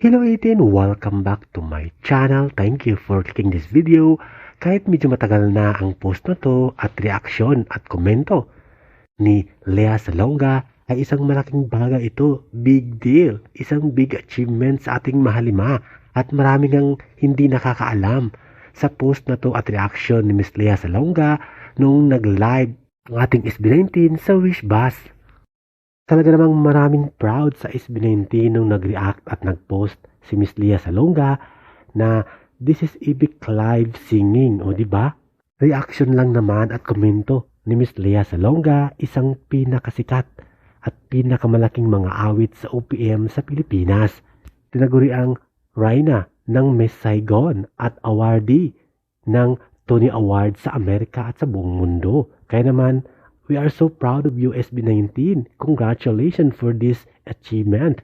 Hello 18! Welcome back to my channel. Thank you for clicking this video. Kahit medyo matagal na ang post na to at reaction at komento ni Lea Salonga ay isang malaking bagay ito. Big deal. Isang big achievement sa ating mahalima at maraming ang hindi nakakaalam sa post na to at reaction ni Miss Lea Salonga nung nag-live ang ating SB19 sa Wish Bus. Talaga namang maraming proud sa SB19 nung nag-react at nag-post si Miss Lea Salonga na this is epic live singing, o diba? Reaction lang naman at komento ni Miss Lea Salonga, isang pinakasikat at pinakamalaking mga awit sa OPM sa Pilipinas. Tinaguri ang Rhina ng Miss Saigon at awardee ng Tony Award sa Amerika at sa buong mundo. Kaya naman, we are so proud of you, SB19. Congratulations for this achievement.